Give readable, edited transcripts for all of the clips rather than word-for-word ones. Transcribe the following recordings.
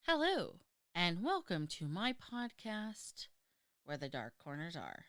Hello, and welcome to my podcast, Where the Dark Corners Are.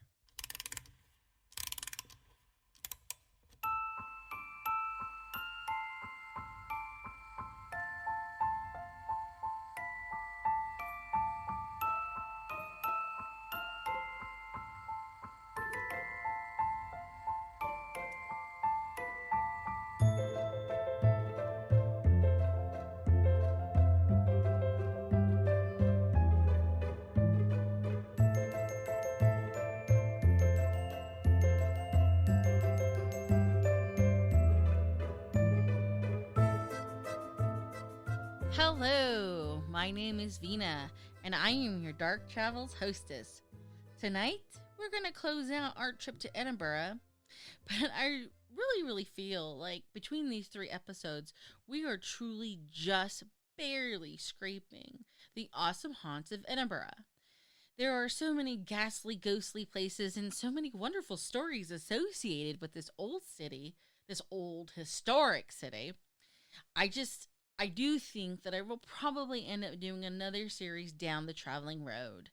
Hello, my name is Vina, and I am your Dark Travels hostess. Tonight, we're going to close out our trip to Edinburgh, but I really feel like between these three episodes, we are truly just barely scraping the awesome haunts of Edinburgh. There are so many ghastly, ghostly places and so many wonderful stories associated with this old city, this old historic city. I just I do think that I will probably end up doing another series down the traveling road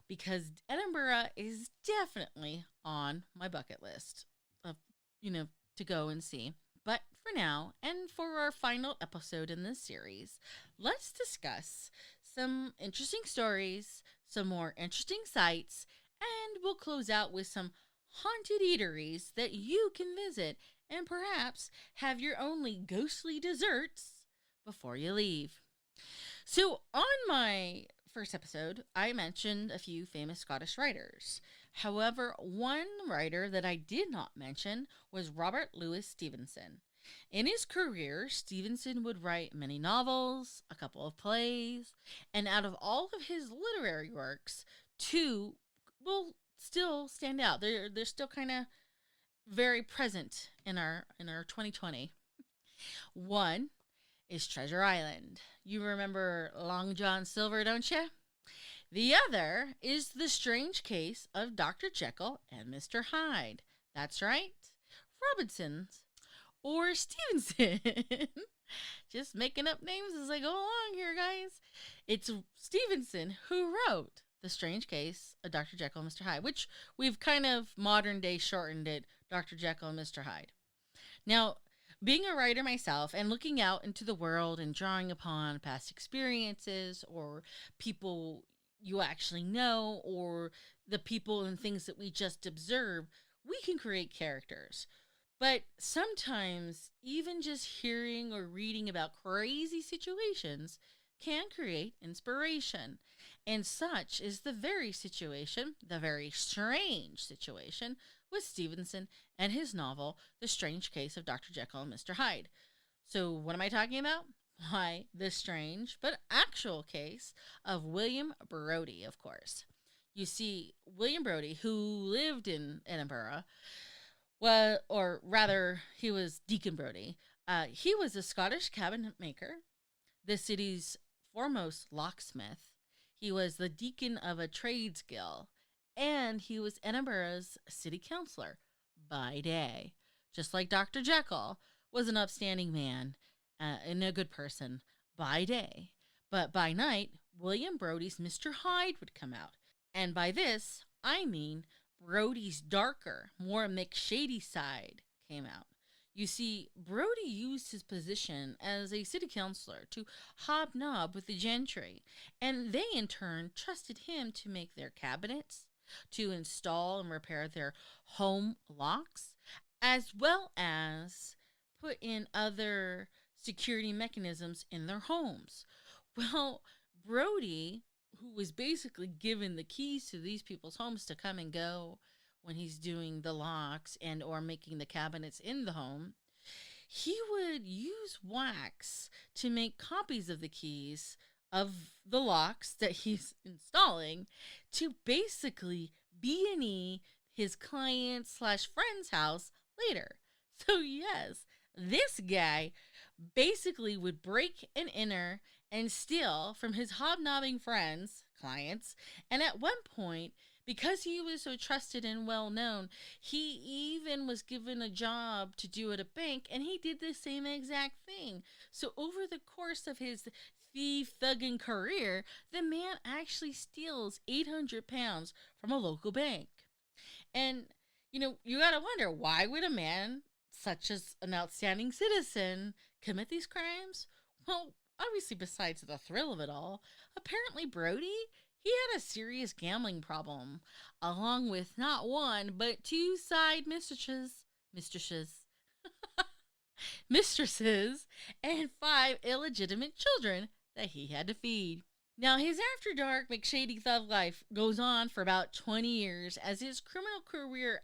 because Edinburgh is definitely on my bucket list of, to go and see. But for now, and for our final episode in this series, let's discuss some interesting stories, some more interesting sights, and we'll close out with some haunted eateries that you can visit and perhaps have your only ghostly desserts before you leave. So, on my first episode, I mentioned a few famous Scottish writers. However, one writer that I did not mention was Robert Louis Stevenson. In his career, Stevenson would write many novels, a couple of plays, and out of all of his literary works, two will still stand out. They're still kind of very present in our 2020. One is Treasure Island. You remember Long John Silver, don't you? The other is The Strange Case of Dr. Jekyll and Mr. Hyde. That's right, Robinson's or Stevenson. Just making up names as I go along here, guys. It's Stevenson who wrote The Strange Case of Dr. Jekyll and Mr. Hyde, which we've kind of modern day shortened it, Dr. Jekyll and Mr. Hyde. Now, being a writer myself and looking out into the world and drawing upon past experiences or people you actually know or the people and things that we just observe, we can create characters. But sometimes even just hearing or reading about crazy situations can create inspiration. And such is the very strange situation with Stevenson and his novel, The Strange Case of Dr. Jekyll and Mr. Hyde. So what am I talking about? Why, the strange but actual case of William Brodie, of course. You see, William Brodie, who lived in Edinburgh, well, or rather, he was Deacon Brodie. He was a Scottish cabinet maker, the city's foremost locksmith. He was the deacon of a trades guild, and he was Edinburgh's city councillor by day. Just like Dr. Jekyll was an upstanding man and a good person by day. But by night, William Brodie's Mr. Hyde would come out. And by this, I mean Brodie's darker, more McShady side came out. You see, Brodie used his position as a city councillor to hobnob with the gentry, and they in turn trusted him to make their cabinets, to install and repair their home locks, as well as put in other security mechanisms in their homes. Well, Brodie, who was basically given the keys to these people's homes to come and go when he's doing the locks and or making the cabinets in the home, he would use wax to make copies of the keys of the locks that he's installing to basically B&E his client slash friend's house later. So yes, this guy basically would break and enter and steal from his hobnobbing friends, clients, and at one point, because he was so trusted and well known, he even was given a job to do at a bank, and he did the same exact thing. So over the course of his thief thugging career, the man actually steals 800 pounds from a local bank. And, you gotta wonder, why would a man such as an outstanding citizen commit these crimes? Well, obviously, besides the thrill of it all, apparently Brody, he had a serious gambling problem, along with not one, but two side mistresses, and five illegitimate children that he had to feed. Now, his after dark McShady thug life goes on for about 20 years as his criminal career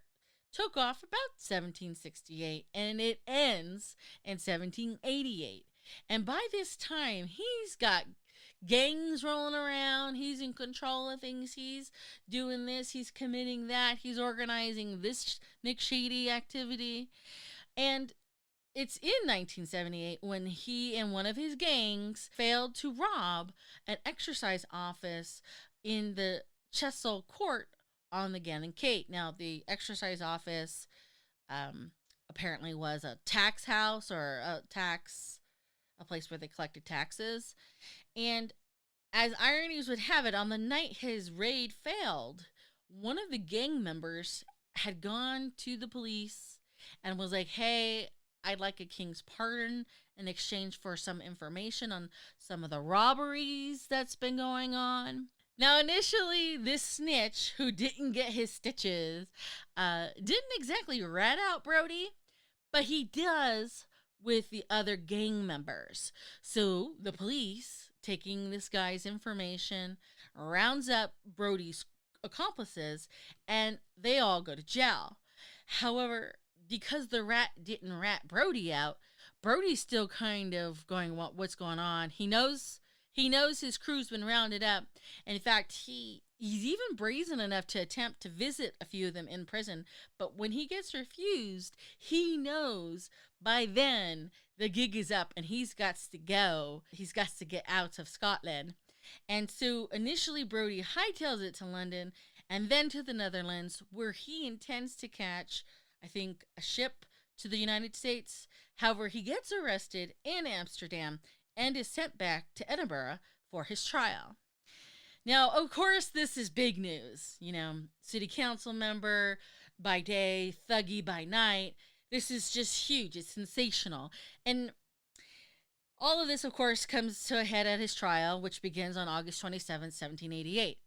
took off about 1768 and it ends in 1788. And by this time, he's got gangs rolling around. He's in control of things. He's doing this. He's committing that. He's organizing this McShady activity. And it's in 1978 when he and one of his gangs failed to rob an exercise office in the Chesil Court on the Gannon Gate. Now, the exercise office apparently was a tax house or a place where they collected taxes. And as ironies would have it, on the night his raid failed, one of the gang members had gone to the police and was like, hey, I'd like a king's pardon in exchange for some information on some of the robberies that's been going on. Now, initially, this snitch, who didn't get his stitches, didn't exactly rat out Brody, but he does with the other gang members. So the police, taking this guy's information, rounds up Brody's accomplices, and they all go to jail. However, because the rat didn't rat Brody out, Brody's still kind of going, what's going on? He knows his crew's been rounded up. And in fact, he's even brazen enough to attempt to visit a few of them in prison. But when he gets refused, he knows by then the gig is up and he's got to go. He's got to get out of Scotland. And so initially Brody hightails it to London and then to the Netherlands, where he intends to catch, I think, a ship to the United States. However, he gets arrested in Amsterdam and is sent back to Edinburgh for his trial. Now, of course, this is big news. City council member by day, thuggy by night. This is just huge. It's sensational. And all of this, of course, comes to a head at his trial, which begins on August 27, 1788.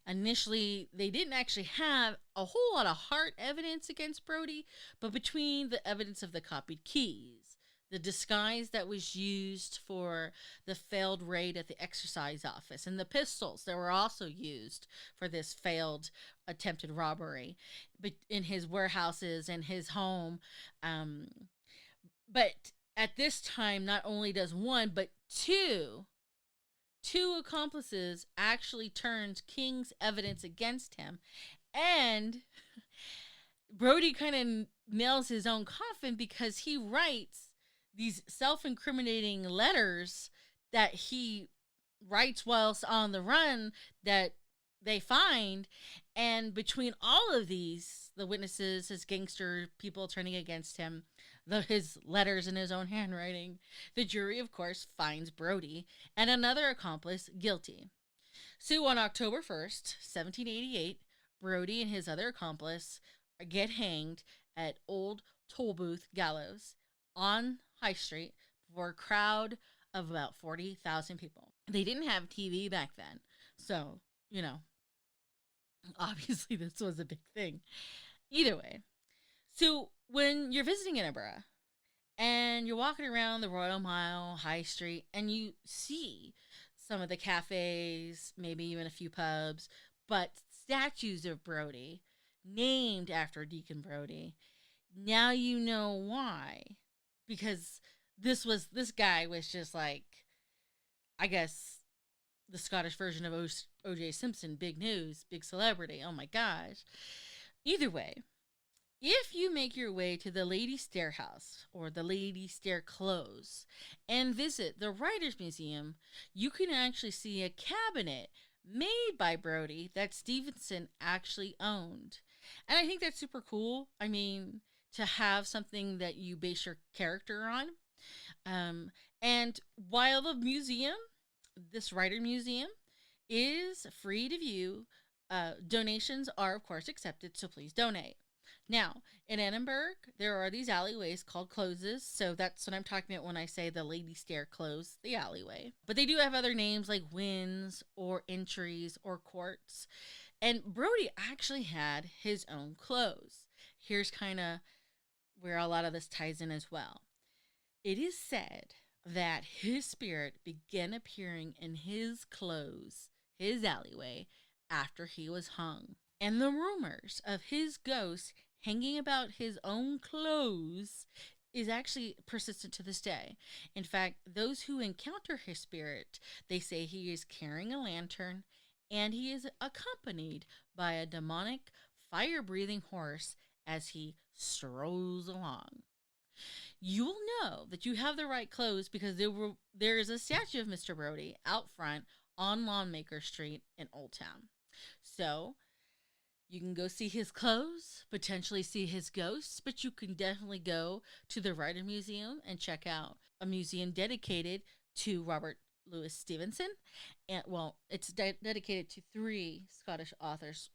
Initially, they didn't actually have a whole lot of hard evidence against Brody, but between the evidence of the copied keys, the disguise that was used for the failed raid at the exercise office, and the pistols that were also used for this failed attempted robbery but in his warehouses and his home. But at this time, not only does one, but two accomplices actually turns King's evidence against him. And Brody kind of nails his own coffin because he writes these self-incriminating letters that he writes whilst on the run that they find. And between all of these, the witnesses, his gangster people turning against him, his letters in his own handwriting, the jury, of course, finds Brody and another accomplice guilty. So on October 1st, 1788, Brody and his other accomplice get hanged at Old Tolbooth Gallows on High Street for a crowd of about 40,000 people. They didn't have TV back then, so, obviously this was a big thing. Either way, so when you're visiting Edinburgh and you're walking around the Royal Mile, High Street, and you see some of the cafes, maybe even a few pubs, but statues of Brody named after Deacon Brody, now you know why. Because this guy was just like, I guess, the Scottish version of O.J. Simpson, big news, big celebrity. Oh my gosh. Either way, if you make your way to the Lady Stair House or the Lady Stair Close and visit the Writers Museum, you can actually see a cabinet made by Brody that Stevenson actually owned. And I think that's super cool. I mean, to have something that you base your character on. And while the museum this writer museum is free to view. Donations are, of course, accepted, so please donate. Now, in Edinburgh, there are these alleyways called closes, so that's what I'm talking about when I say the lady stair closed the alleyway. But they do have other names like wynds or entries or courts. And Brody actually had his own close. Here's kind of where a lot of this ties in as well. It is said that his spirit began appearing in his clothes, his alleyway, after he was hung. And the rumors of his ghost hanging about his own clothes is actually persistent to this day. In fact, those who encounter his spirit, they say he is carrying a lantern and he is accompanied by a demonic, fire-breathing horse as he strolls along. You will know that you have the right clothes because there is a statue of Mr. Brody out front on Lawmaker Street in Old Town. So, you can go see his clothes, potentially see his ghosts, but you can definitely go to the Writer Museum and check out a museum dedicated to Robert Louis Stevenson. And well, it's dedicated to 3 Scottish authors.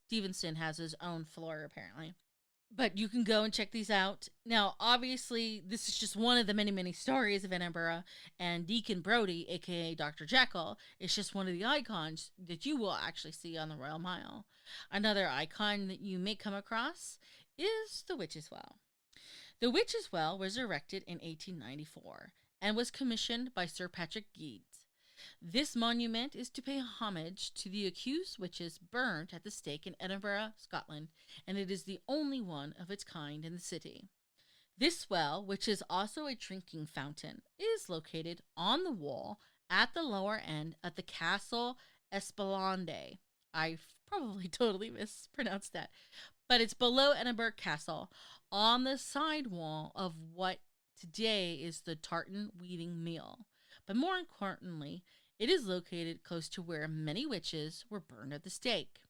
Stevenson has his own floor, apparently. But you can go and check these out. Now, obviously, this is just one of the many, many stories of Edinburgh, and Deacon Brody, aka Dr. Jekyll, is just one of the icons that you will actually see on the Royal Mile. Another icon that you may come across is the Witch's Well. The Witch's Well was erected in 1894 and was commissioned by Sir Patrick Guides. This monument is to pay homage to the accused witches burned at the stake in Edinburgh, Scotland, and it is the only one of its kind in the city. This well, which is also a drinking fountain, is located on the wall at the lower end of the Castle Esplanade. I probably totally mispronounced that, but it's below Edinburgh Castle on the side wall of what today is the Tartan Weaving Mill. But more importantly, it is located close to where many witches were burned at the stake.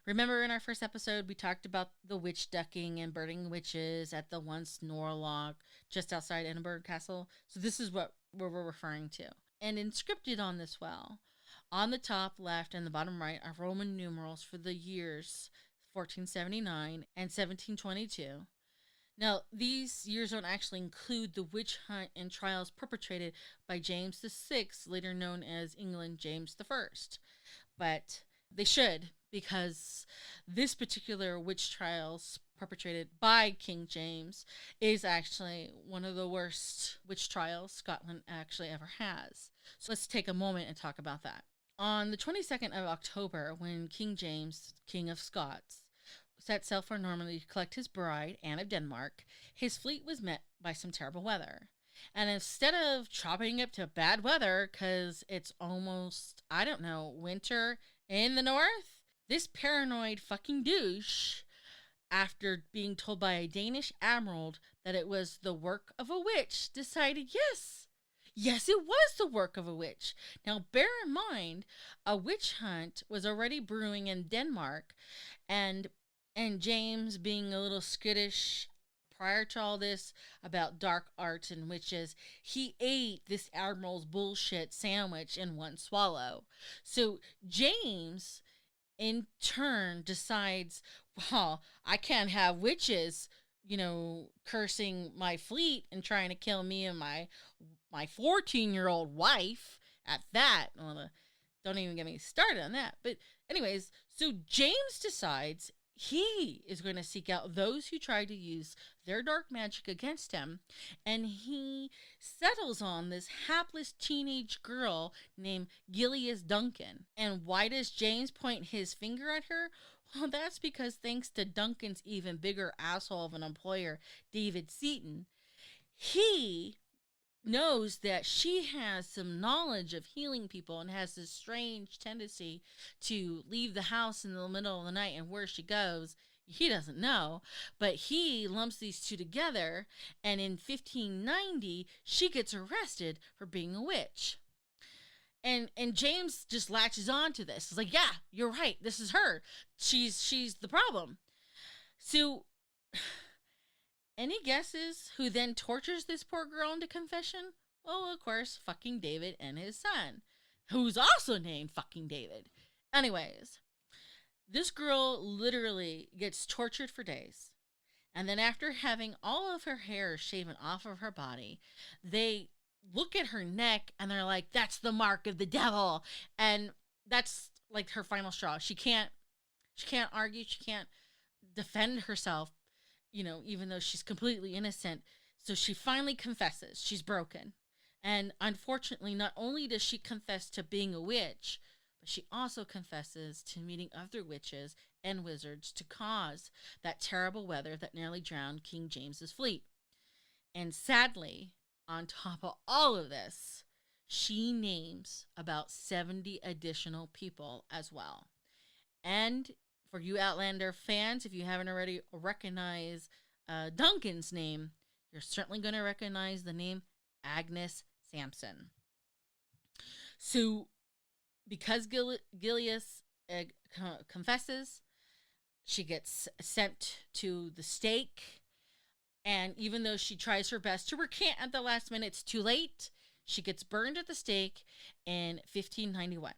Remember in our first episode, we talked about the witch ducking and burning witches at the once Norloch just outside Edinburgh Castle? So this is what we're referring to. And inscripted on this well, on the top left and the bottom right are Roman numerals for the years 1479 and 1722. Now, these years don't actually include the witch hunt and trials perpetrated by James VI, later known as England James I. But they should, because this particular witch trials perpetrated by King James is actually one of the worst witch trials Scotland actually ever has. So let's take a moment and talk about that. On the 22nd of October, when King James, King of Scots, set sail for Normandy to collect his bride, Anne of Denmark, his fleet was met by some terrible weather. And instead of chopping up to bad weather, because it's almost, winter in the north, this paranoid fucking douche, after being told by a Danish admiral that it was the work of a witch, decided, yes, it was the work of a witch. Now, bear in mind, a witch hunt was already brewing in Denmark, and James, being a little skittish prior to all this about dark arts and witches, he ate this admiral's bullshit sandwich in one swallow. So James, in turn, decides, well, I can't have witches, cursing my fleet and trying to kill me and my 14-year-old wife at that. Well, don't even get me started on that. But anyways, so James decides he is going to seek out those who try to use their dark magic against him, and he settles on this hapless teenage girl named Gillias Duncan. And why does James point his finger at her? Well, that's because thanks to Duncan's even bigger asshole of an employer, David Seaton, he knows that she has some knowledge of healing people and has this strange tendency to leave the house in the middle of the night, and where she goes, he doesn't know. But he lumps these two together, and in 1590, she gets arrested for being a witch. And James just latches on to this. He's like, yeah, you're right. This is her. She's the problem. So any guesses who then tortures this poor girl into confession? Well, of course, fucking David and his son. who's also named fucking David. Anyways, this girl literally gets tortured for days. And then after having all of her hair shaven off of her body, they look at her neck and they're like, that's the mark of the devil. And that's like her final straw. She can't argue. She can't defend herself, even though she's completely innocent. So she finally confesses. She's broken. And unfortunately, not only does she confess to being a witch, but she also confesses to meeting other witches and wizards to cause that terrible weather that nearly drowned King James's fleet. And sadly, on top of all of this, she names about 70 additional people as well. And for you Outlander fans, if you haven't already recognized Duncan's name, you're certainly going to recognize the name Agnes Sampson. So, because Gilius confesses, she gets sent to the stake. And even though she tries her best to recant at the last minute, it's too late. She gets burned at the stake in 1591.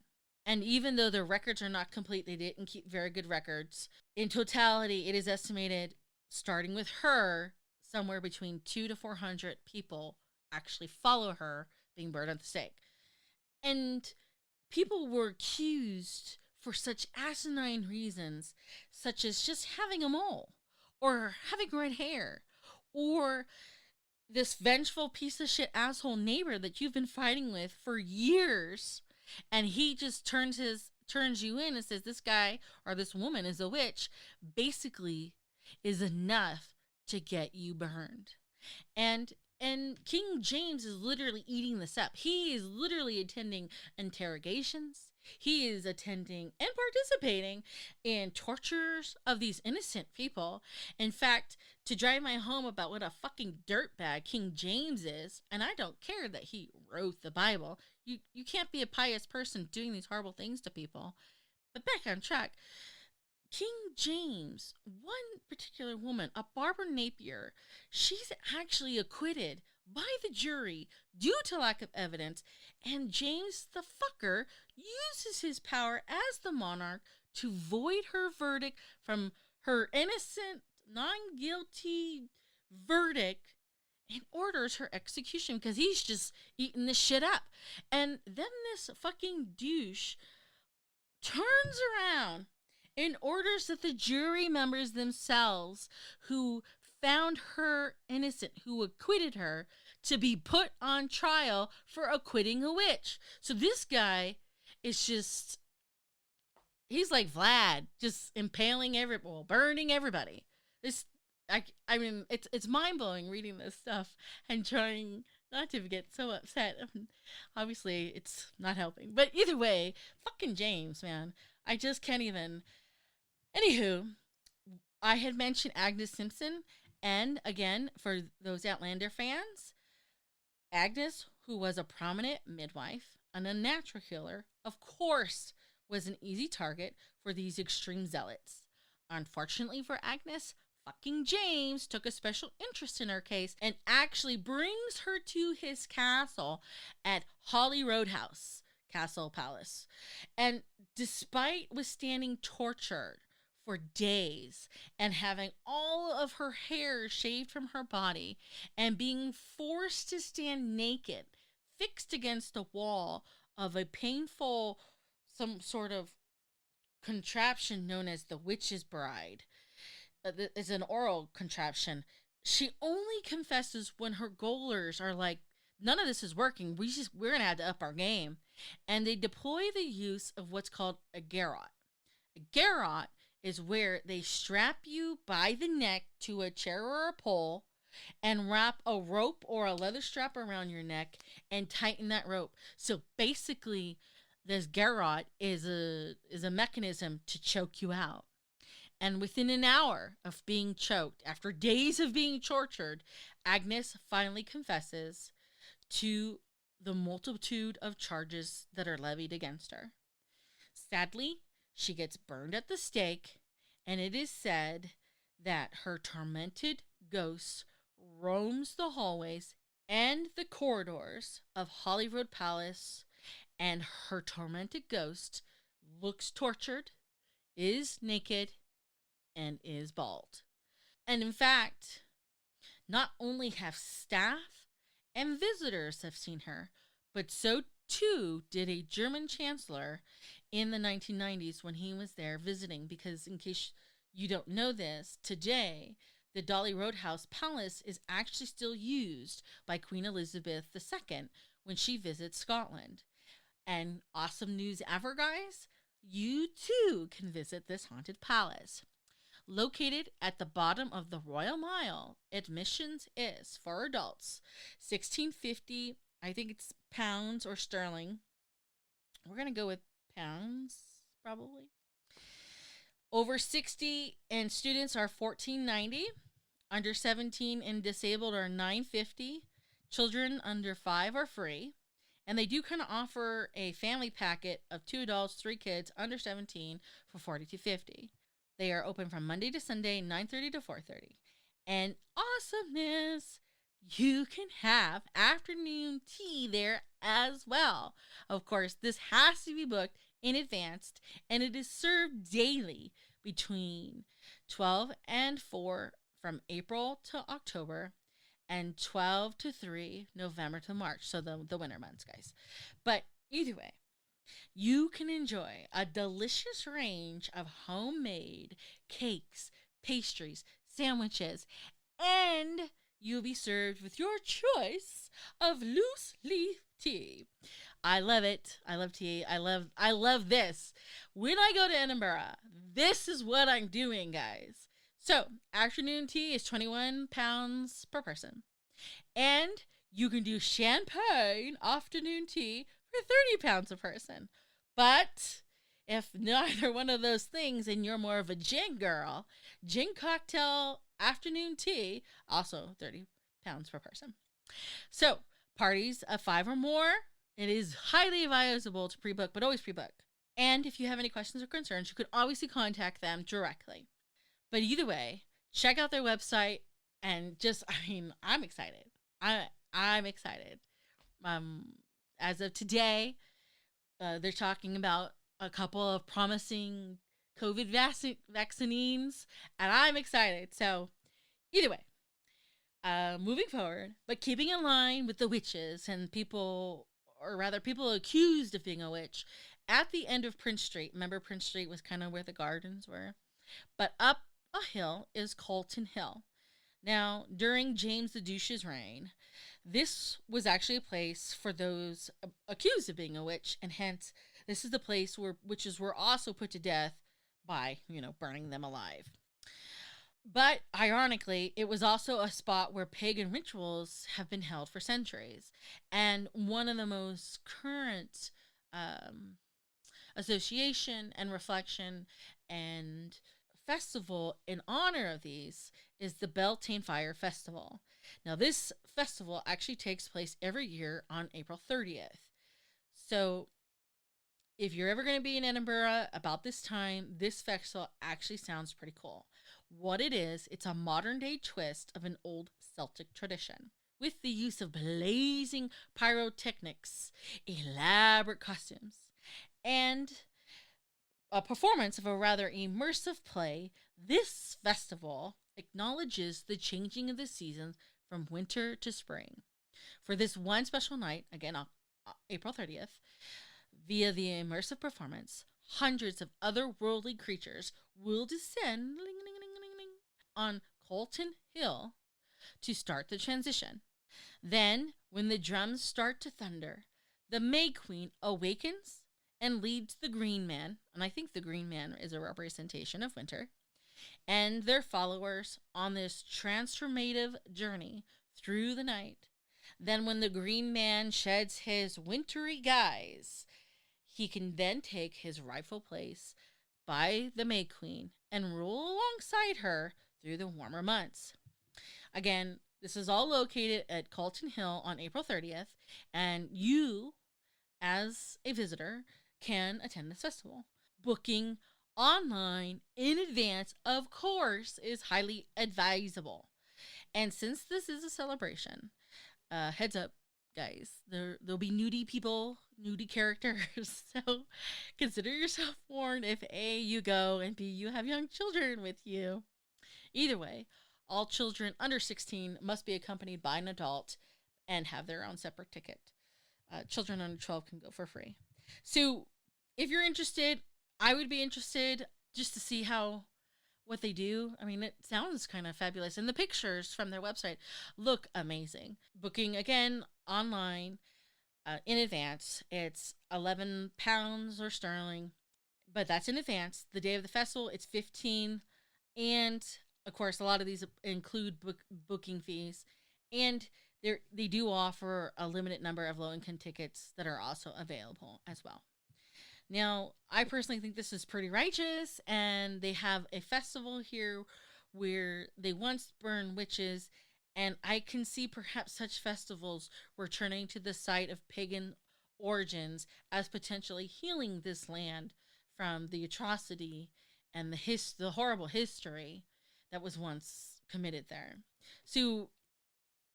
And even though the records are not complete, they didn't keep very good records. In totality, it is estimated, starting with her, somewhere between 200 to 400 people actually follow her being burned at the stake. And people were accused for such asinine reasons, such as just having a mole, or having red hair, or this vengeful piece of shit asshole neighbor that you've been fighting with for years, and he just turns you in and says this guy or this woman is a witch, basically is enough to get you burned. And King James is literally eating this up. He is literally attending interrogations. He is attending and participating in tortures of these innocent people. In fact, to drive my home about what a fucking dirtbag King James is, and I don't care that he wrote the Bible. You can't be a pious person doing these horrible things to people. But back on track. King James, one particular woman, a Barbara Napier, she's actually acquitted by the jury due to lack of evidence, and James the fucker uses his power as the monarch to void her verdict from her innocent, non-guilty verdict and orders her execution because he's just eating this shit up. And then this fucking douche turns around and orders that the jury members themselves who found her innocent, who acquitted her, to be put on trial for acquitting a witch. So this guy is just, he's like Vlad, just impaling burning everybody. I mean, it's mind-blowing reading this stuff and trying not to get so upset. Obviously, it's not helping. But either way, fucking James, man. I just can't even. Anywho, I had mentioned Agnes Simpson, and again, for those Outlander fans, Agnes, who was a prominent midwife and a natural healer, of course, was an easy target for these extreme zealots. Unfortunately for Agnes, fucking James took a special interest in her case and actually brings her to his castle at Holyrood Palace. And despite withstanding torture for days and having all of her hair shaved from her body and being forced to stand naked, fixed against a wall of a painful, some sort of contraption known as the Witch's Bride. It's an oral contraption. She only confesses when her gaolers are like, none of this is working. We're going to have to up our game. And they deploy the use of what's called a garrote. A garrote is where they strap you by the neck to a chair or a pole and wrap a rope or a leather strap around your neck and tighten that rope. So basically, this garrote is a mechanism to choke you out. And within an hour of being choked, after days of being tortured, Agnes finally confesses to the multitude of charges that are levied against her. Sadly, she gets burned at the stake, and it is said that her tormented ghost roams the hallways and the corridors of Holyrood Palace and her tormented ghost looks tortured, is naked, and is bald. And in fact, not only have staff and visitors have seen her, but so too did a German chancellor in the 1990s when he was there visiting. Because, in case you don't know this, today the Holyrood Palace is actually still used by Queen Elizabeth II when she visits Scotland. And awesome news ever, guys! You too can visit this haunted palace. Located at the bottom of the Royal Mile, admissions is, for adults, $16.50. I think it's pounds or sterling. We're going to go with pounds, probably. Over 60 and students are $14.90. Under 17 and disabled are $9.50. Children under 5 are free. And they do kind of offer a family packet of 2 adults, 3 kids under 17 for $42.50. They are open from Monday to Sunday, 9:30 to 4:30. And awesomeness, you can have afternoon tea there as well. Of course, this has to be booked in advance, and it is served daily between 12 and 4 from April to October, and 12 to 3 November to March, so the winter months, guys. But either way, you can enjoy a delicious range of homemade cakes, pastries, sandwiches, and you'll be served with your choice of loose leaf tea. I love it. I love tea. I love this. When I go to Edinburgh, this is what I'm doing, guys. So, afternoon tea is £21 per person. And you can do champagne afternoon tea for £30 a person. But if neither one of those things and you're more of a gin girl, gin cocktail afternoon tea, also £30 per person. So, parties of 5 or more, it is highly advisable to pre-book, but always pre-book. And if you have any questions or concerns, you can obviously contact them directly. But either way, check out their website and I'm excited. I'm excited. As of today, they're talking about a couple of promising COVID vaccines, and I'm excited. So, either way, moving forward, but keeping in line with the witches and people accused of being a witch, at the end of Prince Street, remember Prince Street was kind of where the gardens were, but up a hill is Colton Hill. Now, during James the Douche's reign, this was actually a place for those accused of being a witch, and hence, this is the place where witches were also put to death by, burning them alive. But, ironically, it was also a spot where pagan rituals have been held for centuries. And one of the most current association and reflection and festival in honor of these is the Beltran Festival. Now, this festival actually takes place every year on April 30th. So, if you're ever going to be in Edinburgh about this time, this festival actually sounds pretty cool. What it is, it's a modern day twist of an old Celtic tradition with the use of blazing pyrotechnics, elaborate costumes, and a performance of a rather immersive play. This festival acknowledges the changing of the seasons from winter to spring. For this one special night, again, April 30th, via the immersive performance, hundreds of otherworldly creatures will descend on Colton Hill to start the transition. Then, when the drums start to thunder, the May Queen awakens and leads the Green Man, and I think the Green Man is a representation of winter, and their followers on this transformative journey through the night. Then when the Green Man sheds his wintry guise, he can then take his rightful place by the May Queen and rule alongside her through the warmer months. Again, this is all located at Colton Hill on April 30th, and you, as a visitor, can attend this festival. Booking online in advance, of course, is highly advisable. And since this is a celebration, heads up, guys. There'll be nudie people, nudie characters. So consider yourself warned if A, you go, and B, you have young children with you. Either way, all children under 16 must be accompanied by an adult and have their own separate ticket. Children under 12 can go for free. So if you're interested, I would be interested just to see what they do. I mean, it sounds kind of fabulous. And the pictures from their website look amazing. Booking, again, online in advance. It's £11 or sterling, but that's in advance. The day of the festival, it's 15. And, of course, a lot of these include booking fees. And they do offer a limited number of low-income tickets that are also available as well. Now, I personally think this is pretty righteous, and they have a festival here where they once burned witches, and I can see perhaps such festivals returning to the site of pagan origins as potentially healing this land from the atrocity and the horrible history that was once committed there. So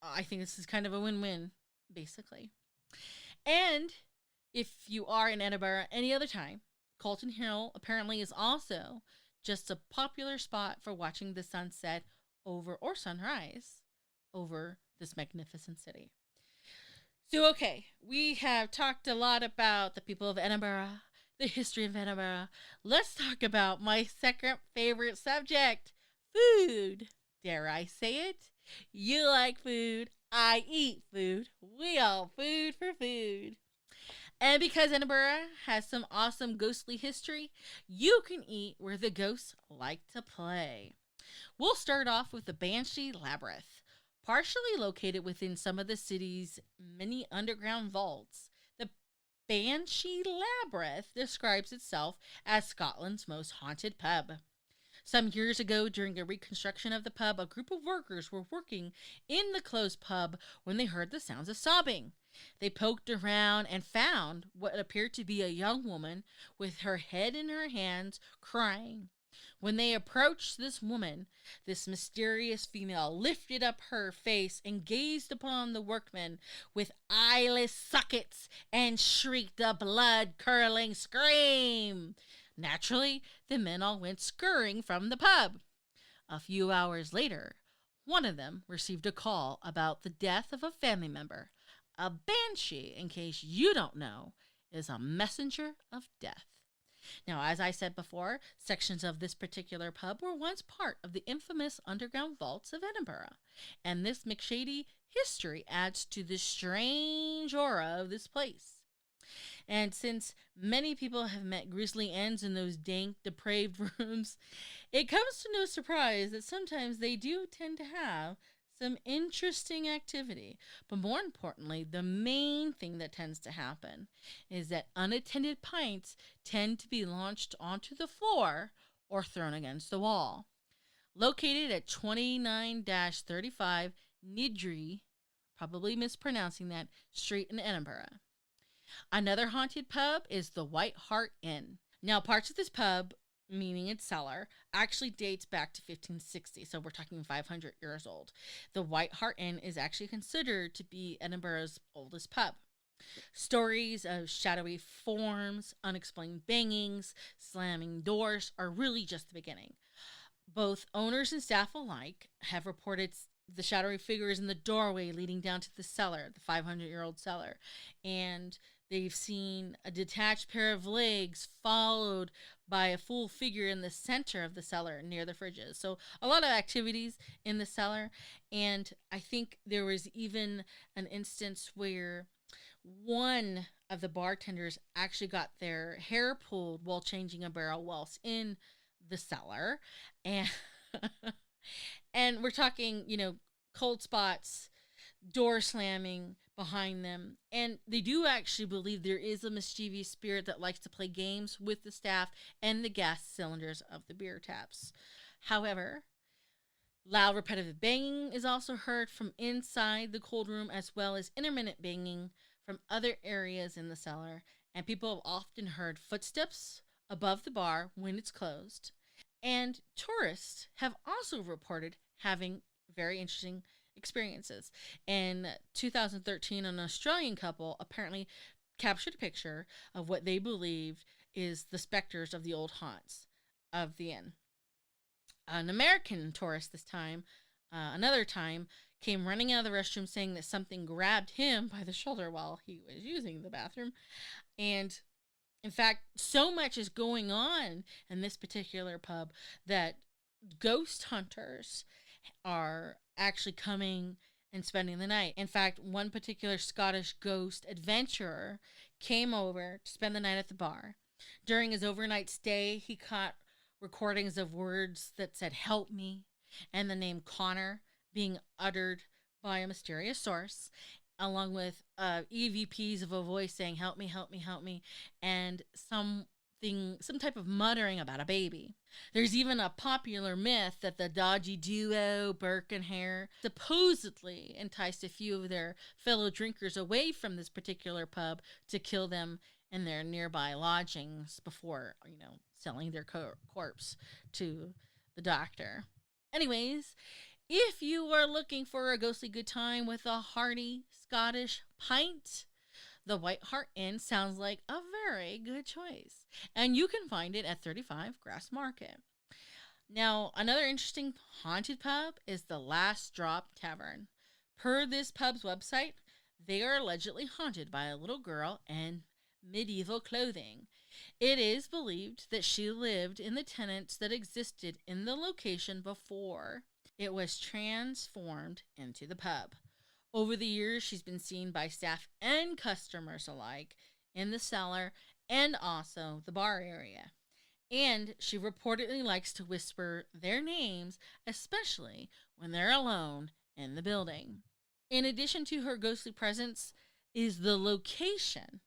I think this is kind of a win-win, basically. And if you are in Edinburgh any other time, Calton Hill apparently is also just a popular spot for watching the sunset or sunrise over this magnificent city. So, okay, we have talked a lot about the people of Edinburgh, the history of Edinburgh. Let's talk about my second favorite subject, food. Dare I say it? You like food, I eat food. We all food for food. And because Edinburgh has some awesome ghostly history, you can eat where the ghosts like to play. We'll start off with the Banshee Labyrinth. Partially located within some of the city's many underground vaults, the Banshee Labyrinth describes itself as Scotland's most haunted pub. Some years ago, during a reconstruction of the pub, a group of workers were working in the closed pub when they heard the sounds of sobbing. They poked around and found what appeared to be a young woman with her head in her hands, crying. When they approached this woman, this mysterious female lifted up her face and gazed upon the workmen with eyeless sockets and shrieked a blood-curdling scream. Naturally, the men all went scurrying from the pub. A few hours later, one of them received a call about the death of a family member. A banshee, in case you don't know, is a messenger of death. Now, as I said before, sections of this particular pub were once part of the infamous underground vaults of Edinburgh, and this McShady history adds to the strange aura of this place. And since many people have met grisly ends in those dank, depraved rooms, it comes to no surprise that sometimes they do tend to have some interesting activity. But more importantly, the main thing that tends to happen is that unattended pints tend to be launched onto the floor or thrown against the wall. Located at 29-35 Nidri, probably mispronouncing that, Street in Edinburgh. Another haunted pub is the White Hart Inn. Now, parts of this pub, meaning its cellar, actually dates back to 1560, so we're talking 500 years old. The White Hart Inn is actually considered to be Edinburgh's oldest pub. Stories of shadowy forms, unexplained bangings, slamming doors are really just the beginning. Both owners and staff alike have reported the shadowy figures in the doorway leading down to the cellar, the 500-year-old cellar, and they've seen a detached pair of legs followed by a full figure in the center of the cellar near the fridges. So a lot of activities in the cellar. And I think there was even an instance where one of the bartenders actually got their hair pulled while changing a barrel whilst in the cellar. And and we're talking, cold spots, door slamming behind them. And they do actually believe there is a mischievous spirit that likes to play games with the staff and the gas cylinders of the beer taps. However, loud repetitive banging is also heard from inside the cold room, as well as intermittent banging from other areas in the cellar. And people have often heard footsteps above the bar when it's closed. And tourists have also reported having very interesting experiences. In 2013, an Australian couple apparently captured a picture of what they believed is the specters of the old haunts of the inn. An American tourist this time, another time, came running out of the restroom saying that something grabbed him by the shoulder while he was using the bathroom. And in fact, so much is going on in this particular pub that ghost hunters are actually coming and spending the night. In fact, one particular Scottish ghost adventurer came over to spend the night at the bar. During his overnight stay, he caught recordings of words that said, "Help me," and the name Connor being uttered by a mysterious source, along with EVPs of a voice saying, "Help me, help me, help me," and some type of muttering about a baby. There's even a popular myth that the dodgy duo, Burke and Hare, supposedly enticed a few of their fellow drinkers away from this particular pub to kill them in their nearby lodgings before, selling their corpse to the doctor. Anyways, if you are looking for a ghostly good time with a hearty Scottish pint, the White Hart Inn sounds like a very good choice. And you can find it at 35 Grassmarket. Now, another interesting haunted pub is the Last Drop Tavern. Per this pub's website, they are allegedly haunted by a little girl in medieval clothing. It is believed that she lived in the tenants that existed in the location before it was transformed into the pub. Over the years, she's been seen by staff and customers alike in the cellar and also the bar area. And she reportedly likes to whisper their names, especially when they're alone in the building. In addition to her ghostly presence is the location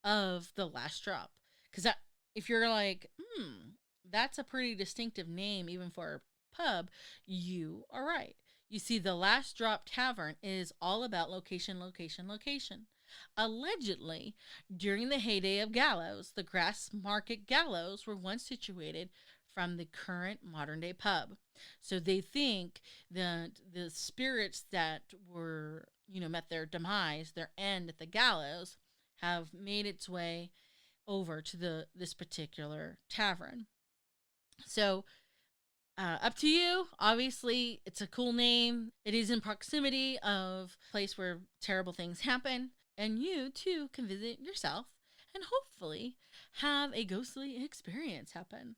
of the Last Drop. Because if you're like, that's a pretty distinctive name even for a pub, you are right. You see, the Last Drop Tavern is all about location, location, location. Allegedly, during the heyday of gallows, the Grassmarket gallows were once situated from the current modern-day pub. So they think that the spirits that were, met their demise, their end at the gallows, have made its way over to this particular tavern. So, up to you. Obviously, it's a cool name. It is in proximity of a place where terrible things happen. And you, too, can visit yourself and hopefully have a ghostly experience happen.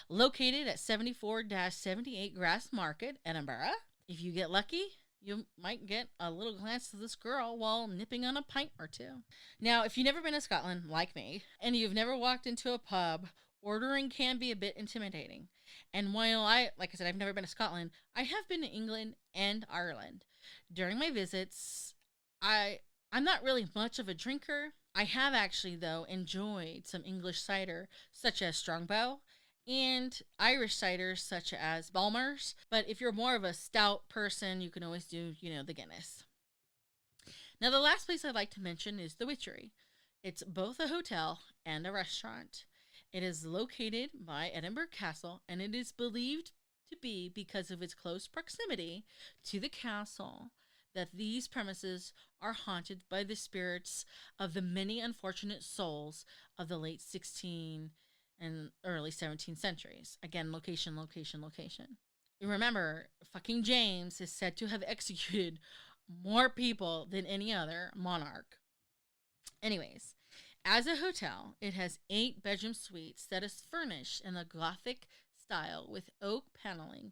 Located at 74-78 Grassmarket, Edinburgh. If you get lucky, you might get a little glance of this girl while nipping on a pint or two. Now, if you've never been to Scotland, like me, and you've never walked into a pub, ordering can be a bit intimidating. And while I've never been to Scotland, I have been to England and Ireland. During my visits, I'm not really much of a drinker. I have actually, though, enjoyed some English cider, such as Strongbow, and Irish ciders, such as Bulmers. But if you're more of a stout person, you can always do, the Guinness. Now, the last place I'd like to mention is the Witchery. It's both a hotel and a restaurant. It is located by Edinburgh Castle, and it is believed to be because of its close proximity to the castle that these premises are haunted by the spirits of the many unfortunate souls of the late 16th and early 17th centuries. Again, location, location, location. You remember, fucking James is said to have executed more people than any other monarch. Anyways, as a hotel, it has 8 bedroom suites that is furnished in the Gothic style with oak paneling,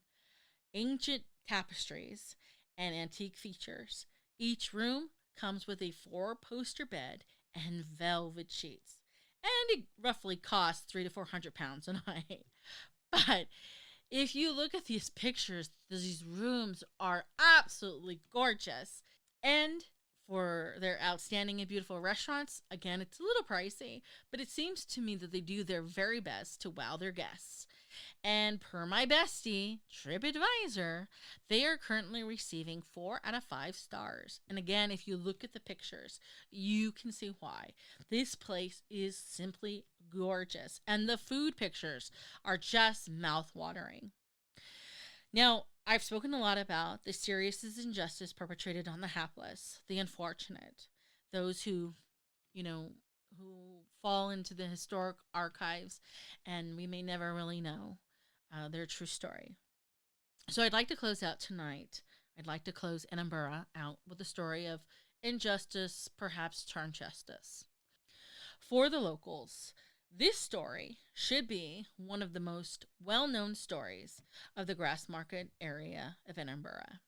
ancient tapestries, and antique features. Each room comes with a 4-poster bed and velvet sheets, and it roughly costs £300 to £400 a night. But if you look at these pictures, these rooms are absolutely gorgeous. And for their outstanding and beautiful restaurants, again, it's a little pricey, but it seems to me that they do their very best to wow their guests. And per my bestie, TripAdvisor, they are currently receiving 4 out of 5 stars. And again, if you look at the pictures, you can see why. This place is simply gorgeous. And the food pictures are just mouth-watering. Now, I've spoken a lot about the serious injustice perpetrated on the hapless, the unfortunate, those who, you know, who fall into the historic archives and we may never really know their true story. So I'd like to close out tonight. I'd like to close Edinburgh out with a story of injustice, perhaps turned justice. For the locals, this story should be one of the most well known stories of the Grassmarket area of Edinburgh.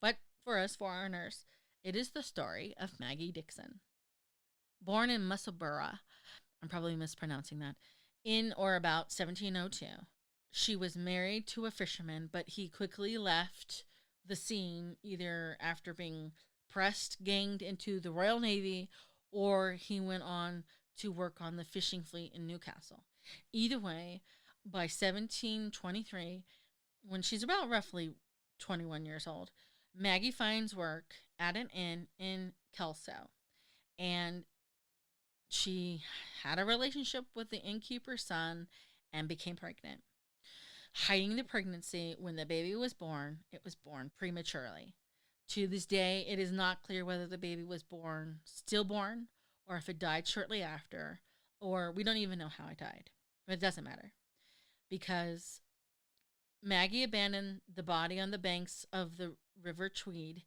But for us foreigners, it is the story of Maggie Dickson. Born in Musselburgh, I'm probably mispronouncing that, in or about 1702. She was married to a fisherman, but he quickly left the scene either after being pressed, ganged into the Royal Navy, or he went on to work on the fishing fleet in Newcastle. Either way, by 1723, when she's about roughly 21 years old, Maggie finds work at an inn in Kelso. And she had a relationship with the innkeeper's son and became pregnant. Hiding the pregnancy, when the baby was born, it was born prematurely. To this day, it is not clear whether the baby was born stillborn or if it died shortly after, or we don't even know how it died. But it doesn't matter because Maggie abandoned the body on the banks of the River Tweed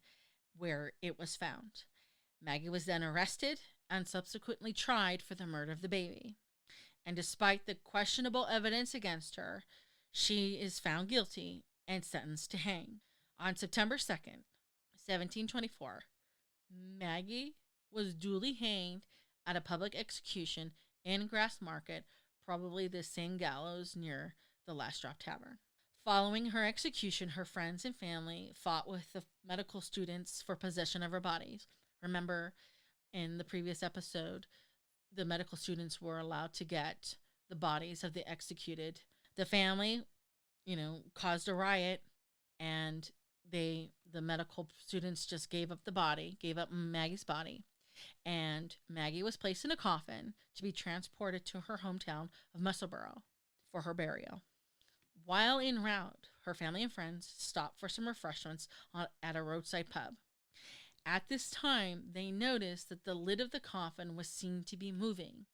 where it was found. Maggie was then arrested and subsequently tried for the murder of the baby. And despite the questionable evidence against her, she is found guilty and sentenced to hang. On September 2nd, 1724, Maggie was duly hanged at a public execution in Grassmarket, probably the same gallows near the Last Drop Tavern. Following her execution, her friends and family fought with the medical students for possession of her bodies. Remember, in the previous episode, the medical students were allowed to get the bodies of the executed. The family, caused a riot, and the medical students just gave up Maggie's body, and Maggie was placed in a coffin to be transported to her hometown of Musselburgh for her burial. While en route, her family and friends stopped for some refreshments at a roadside pub. At this time, they noticed that the lid of the coffin was seen to be moving,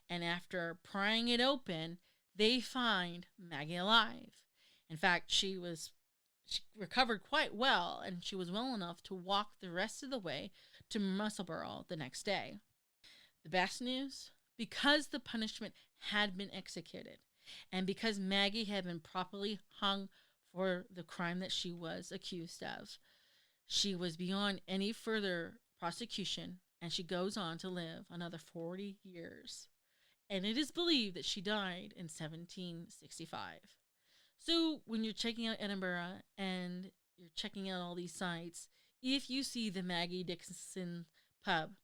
and after prying it open, they find Maggie alive. In fact, she recovered quite well, and she was well enough to walk the rest of the way to Musselburgh the next day. The best news? Because the punishment had been executed, and because Maggie had been properly hung for the crime that she was accused of, she was beyond any further prosecution, and she goes on to live another 40 years. And it is believed that she died in 1765. So when you're checking out Edinburgh and you're checking out all these sites, if you see the Maggie Dickson pub,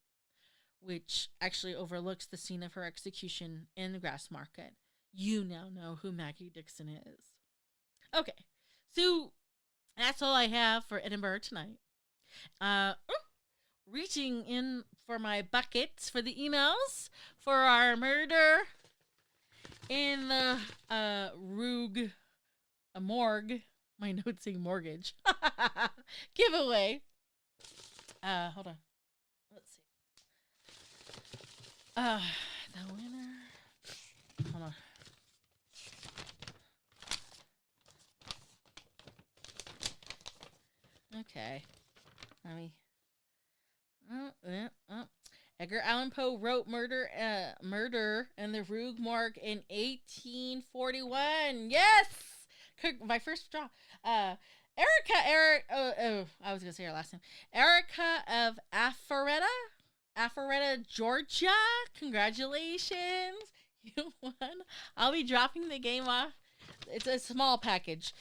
which actually overlooks the scene of her execution in the Grassmarket, you now know who Maggie Dickson is. Okay, so that's all I have for Edinburgh tonight. Reaching in for my buckets for the emails for our murder in the morgue. My notes saying mortgage. Giveaway. Hold on. Let's see. The winner. Hold on. Okay. Let me. Edgar Allan Poe wrote Murder in the Rue Morgue in 1841. Yes! My first draw. I was going to say her last name. Erica of Alpharetta, Georgia. Congratulations. You won. I'll be dropping the game off. It's a small package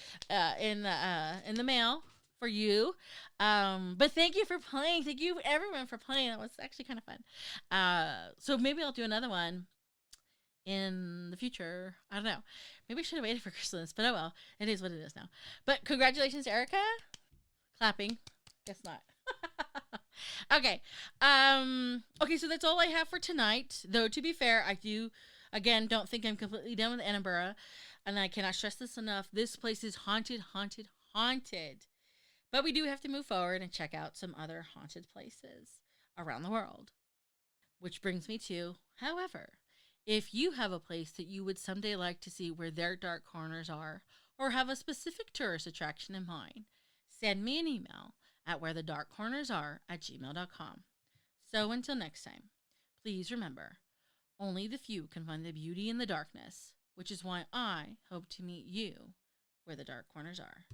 in the mail for you. But thank you for playing. Thank you everyone for playing. That was actually kind of fun. So maybe I'll do another one in the future. I don't know. Maybe I should have waited for Christmas, but oh well. It is what it is now. But congratulations, Erica. Clapping. Guess not. Okay. Okay, so that's all I have for tonight. Though to be fair, I don't think I'm completely done with Edinburgh. And I cannot stress this enough. This place is haunted, haunted, haunted. But we do have to move forward and check out some other haunted places around the world. Which brings me to, however, if you have a place that you would someday like to see where their dark corners are, or have a specific tourist attraction in mind, send me an email at wherethedarkcornersare@gmail.com. So until next time, please remember, only the few can find the beauty in the darkness, which is why I hope to meet you where the dark corners are.